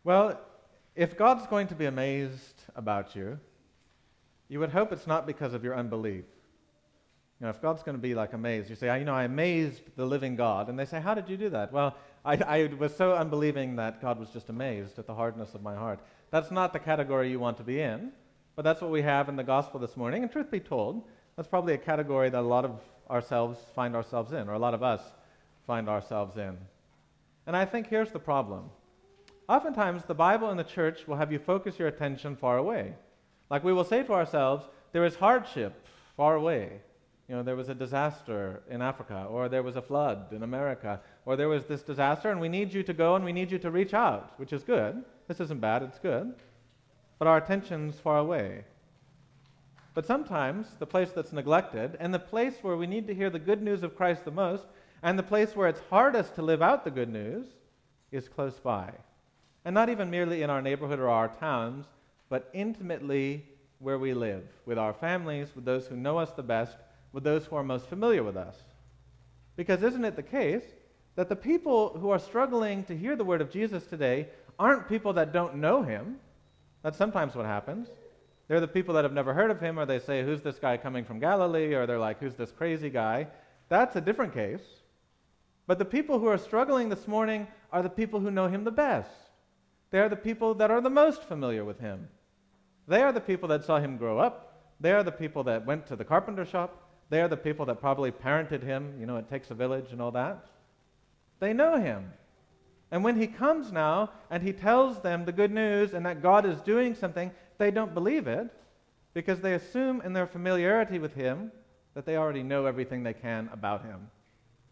Well, if God's going to be amazed about you, you would hope it's not because of your unbelief. If God's going to be like amazed, you say, I amazed the living God. And they say, how did you do that? Well, I was so unbelieving that God was just amazed at the hardness of my heart. That's not the category you want to be in, but that's what we have in the gospel this morning. And truth be told, that's probably a category that a lot of ourselves find ourselves in, or a lot of us find ourselves in. And I think here's the problem. Oftentimes, the Bible and the church will have you focus your attention far away. Like we will say to ourselves, there is hardship far away. There was a disaster in Africa, or there was a flood in America, or there was this disaster, and we need you to go and we need you to reach out, which is good. This isn't bad, it's good. But our attention's far away. But sometimes the place that's neglected, and the place where we need to hear the good news of Christ the most, and the place where it's hardest to live out the good news, is close by. And not even merely in our neighborhood or our towns, but intimately where we live, with our families, with those who know us the best, with those who are most familiar with us. Because isn't it the case that the people who are struggling to hear the word of Jesus today aren't people that don't know him? That's sometimes what happens. They're the people that have never heard of him, or they say, who's this guy coming from Galilee? Or they're like, who's this crazy guy? That's a different case. But the people who are struggling this morning are the people who know him the best. They are the people that are the most familiar with him. They are the people that saw him grow up. They are the people that went to the carpenter shop. They are the people that probably parented him. It takes a village and all that. They know him. And when he comes now and he tells them the good news and that God is doing something, they don't believe it because they assume in their familiarity with him that they already know everything they can about him.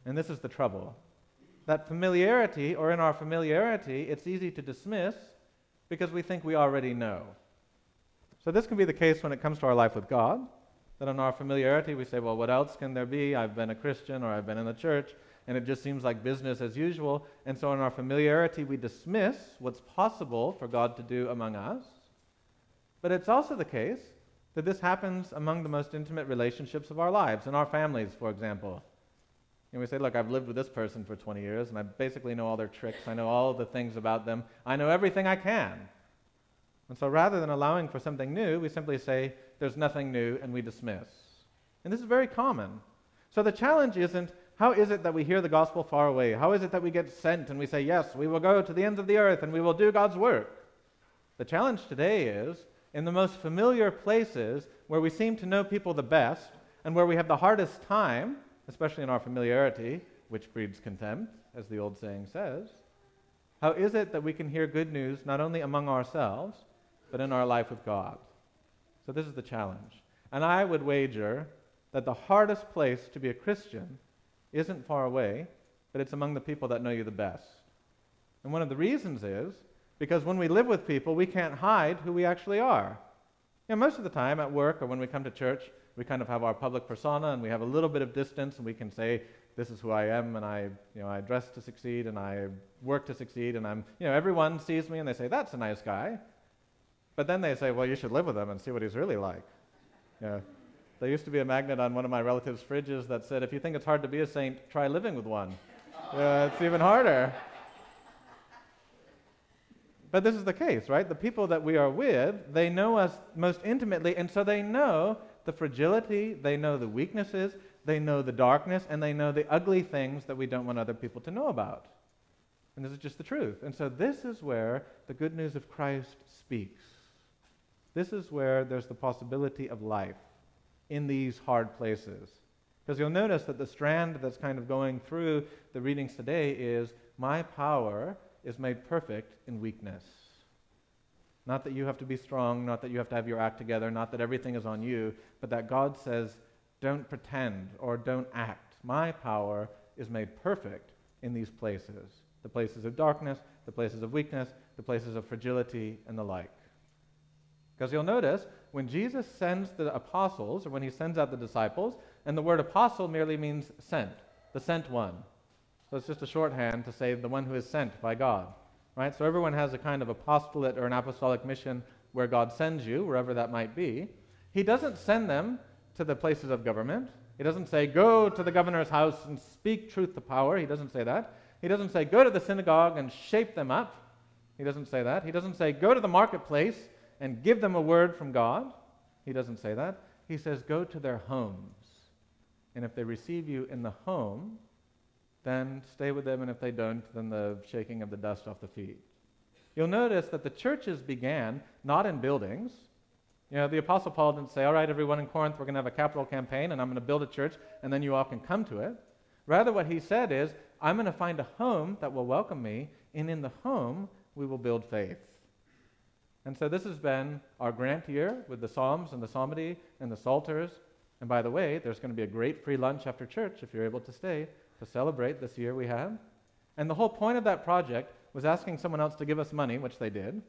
And this is the trouble. That familiarity, or in our familiarity, it's easy to dismiss because we think we already know. So this can be the case when it comes to our life with God, that in our familiarity we say, well, what else can there be? I've been a Christian, or I've been in the church, and it just seems like business as usual. And so in our familiarity we dismiss what's possible for God to do among us. But it's also the case that this happens among the most intimate relationships of our lives, in our families, for example. And we say, look, I've lived with this person for 20 years, and I basically know all their tricks. I know all the things about them. I know everything I can. And so rather than allowing for something new, we simply say, there's nothing new, and we dismiss. And this is very common. So the challenge isn't, how is it that we hear the gospel far away? How is it that we get sent and we say, yes, we will go to the ends of the earth and we will do God's work? The challenge today is, in the most familiar places where we seem to know people the best and where we have the hardest time, especially in our familiarity, which breeds contempt, as the old saying says, how is it that we can hear good news not only among ourselves, but in our life with God? So this is the challenge. And I would wager that the hardest place to be a Christian isn't far away, but it's among the people that know you the best. And one of the reasons is because when we live with people, we can't hide who we actually are. Most of the time at work or when we come to church, we kind of have our public persona and we have a little bit of distance and we can say, this is who I am, and I dress to succeed and I work to succeed, and everyone sees me and they say, that's a nice guy. But then they say, well, you should live with him and see what he's really like. There used to be a magnet on one of my relatives' fridges that said, if you think it's hard to be a saint, try living with one. It's even harder. But this is the case, right? The people that we are with, they know us most intimately, and so they know the fragility, they know the weaknesses, they know the darkness, and they know the ugly things that we don't want other people to know about. And this is just the truth. And so this is where the good news of Christ speaks. This is where there's the possibility of life in these hard places. Because you'll notice that the strand that's kind of going through the readings today is, my power is made perfect in weakness. Not that you have to be strong, not that you have to have your act together, not that everything is on you, but that God says, don't pretend or don't act. My power is made perfect in these places. The places of darkness, the places of weakness, the places of fragility, and the like. Because you'll notice, when Jesus sends the apostles, or when he sends out the disciples, and the word apostle merely means sent, the sent one. So it's just a shorthand to say the one who is sent by God, right? So everyone has a kind of apostolate or an apostolic mission where God sends you, wherever that might be. He doesn't send them to the places of government. He doesn't say, go to the governor's house and speak truth to power. He doesn't say that. He doesn't say, go to the synagogue and shape them up. He doesn't say that. He doesn't say, go to the marketplace and give them a word from God. He doesn't say that. He says, go to their homes. And if they receive you in the home, then stay with them, and if they don't, then the shaking of the dust off the feet. You'll notice that the churches began not in buildings. The Apostle Paul didn't say, all right, everyone in Corinth, we're going to have a capital campaign, and I'm going to build a church, and then you all can come to it. Rather, what he said is, I'm going to find a home that will welcome me, and in the home, we will build faith. And so this has been our Grant year with the Psalms and the Psalmody and the Psalters. And by the way, there's going to be a great free lunch after church, if you're able to stay, to celebrate this year we had. And the whole point of that project was asking someone else to give us money, which they did,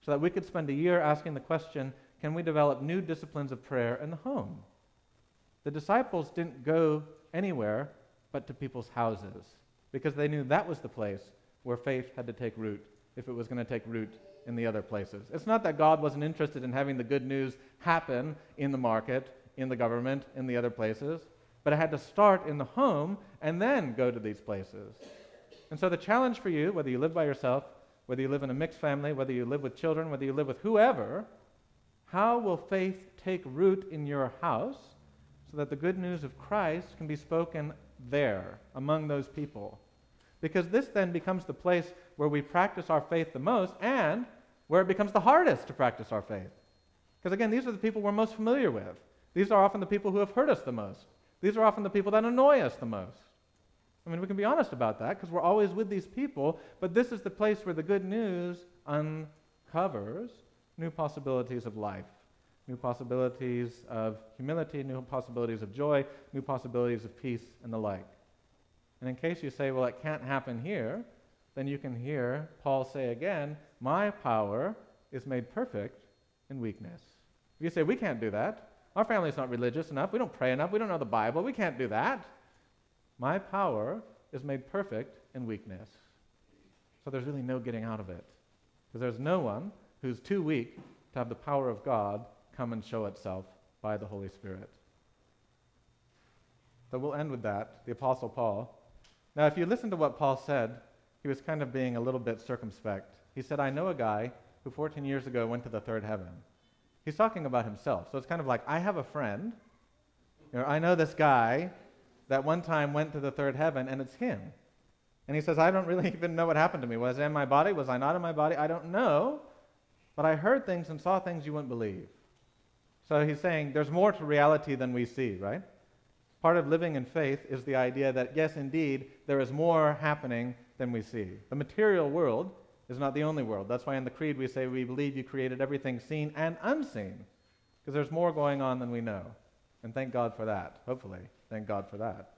so that we could spend a year asking the question, can we develop new disciplines of prayer in the home? The disciples didn't go anywhere but to people's houses, because they knew that was the place where faith had to take root if it was going to take root in the other places. It's not that God wasn't interested in having the good news happen in the market, in the government, in the other places, but it had to start in the home and then go to these places. And so the challenge for you, whether you live by yourself, whether you live in a mixed family, whether you live with children, whether you live with whoever, how will faith take root in your house so that the good news of Christ can be spoken there, among those people? Because this then becomes the place where we practice our faith the most and where it becomes the hardest to practice our faith. Because again, these are the people we're most familiar with. These are often the people who have hurt us the most. These are often the people that annoy us the most. I mean, we can be honest about that because we're always with these people, but this is the place where the good news uncovers new possibilities of life, new possibilities of humility, new possibilities of joy, new possibilities of peace, and the like. And in case you say, well, it can't happen here, then you can hear Paul say again, my power is made perfect in weakness. If you say, we can't do that, our family's not religious enough, we don't pray enough, we don't know the Bible, we can't do that. My power is made perfect in weakness. So there's really no getting out of it. Because there's no one who's too weak to have the power of God come and show itself by the Holy Spirit. So we'll end with that, the Apostle Paul. Now, if you listen to what Paul said, he was kind of being a little bit circumspect. He said, I know a guy who 14 years ago went to the third heaven. He's talking about himself. So it's kind of like, I have a friend. I know this guy that one time went to the third heaven, and it's him. And he says, I don't really even know what happened to me. Was I in my body? Was I not in my body? I don't know. But I heard things and saw things you wouldn't believe. So he's saying there's more to reality than we see, right? Part of living in faith is the idea that, yes, indeed, there is more happening than we see. The material world is not the only world. That's why in the Creed we say we believe you created everything seen and unseen, because there's more going on than we know. And thank God for that, hopefully. Thank God for that.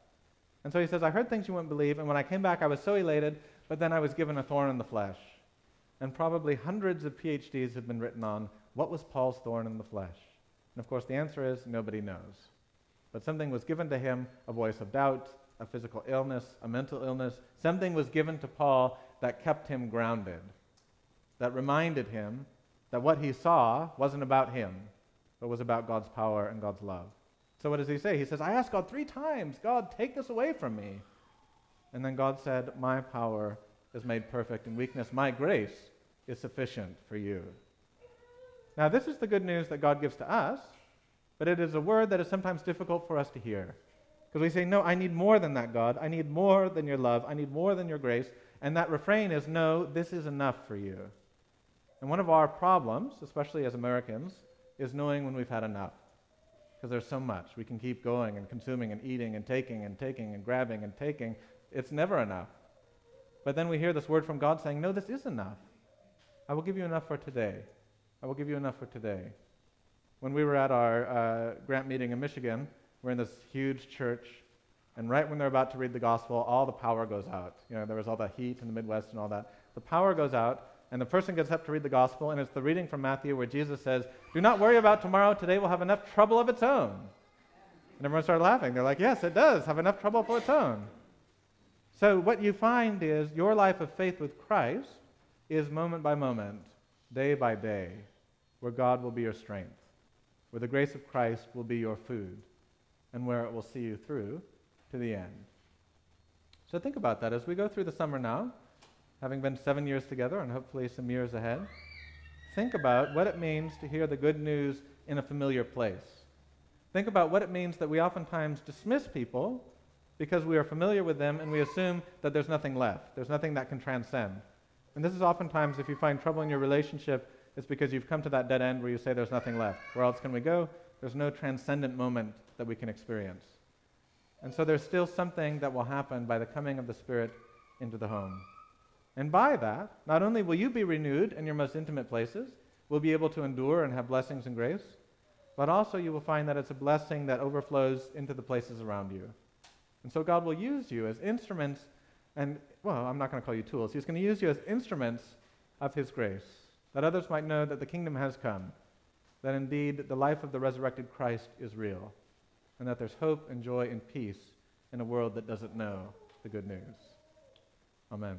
And so he says, I heard things you wouldn't believe, and when I came back I was so elated, but then I was given a thorn in the flesh. And probably hundreds of PhDs have been written on what was Paul's thorn in the flesh. And of course the answer is nobody knows. But something was given to him, a voice of doubt, a physical illness, a mental illness. Something was given to Paul that kept him grounded, that reminded him that what he saw wasn't about him, but was about God's power and God's love. So what does he say? He says, I asked God 3 times, God, take this away from me. And then God said, my power is made perfect in weakness. My grace is sufficient for you. Now this is the good news that God gives to us, but it is a word that is sometimes difficult for us to hear. Because we say, no, I need more than that, God. I need more than your love. I need more than your grace. And that refrain is, no, this is enough for you. And one of our problems, especially as Americans, is knowing when we've had enough. Because there's so much. We can keep going and consuming and eating and taking and grabbing and taking. It's never enough. But then we hear this word from God saying, no, this is enough. I will give you enough for today. I will give you enough for today. When we were at our grant meeting in Michigan, we're in this huge church, and right when they're about to read the gospel, all the power goes out. There was all the heat in the Midwest and all that. The power goes out, and the person gets up to read the gospel, and it's the reading from Matthew where Jesus says, do not worry about tomorrow. Today will have enough trouble of its own. And everyone started laughing. They're like, yes, it does have enough trouble of its own. So what you find is your life of faith with Christ is moment by moment, day by day, where God will be your strength, where the grace of Christ will be your food, and where it will see you through to the end. So think about that as we go through the summer now. having been 7 years together and hopefully some years ahead, think about what it means to hear the good news in a familiar place. Think about what it means that we oftentimes dismiss people because we are familiar with them and we assume that there's nothing left. There's nothing that can transcend. And this is oftentimes, if you find trouble in your relationship, it's because you've come to that dead end where you say there's nothing left. Where else can we go? There's no transcendent moment that we can experience. And so there's still something that will happen by the coming of the Spirit into the home. And by that, not only will you be renewed in your most intimate places, will be able to endure and have blessings and grace, but also you will find that it's a blessing that overflows into the places around you. And so God will use you as instruments, and, well, I'm not going to call you tools. He's going to use you as instruments of His grace, that others might know that the kingdom has come, that indeed the life of the resurrected Christ is real, and that there's hope and joy and peace in a world that doesn't know the good news. Amen.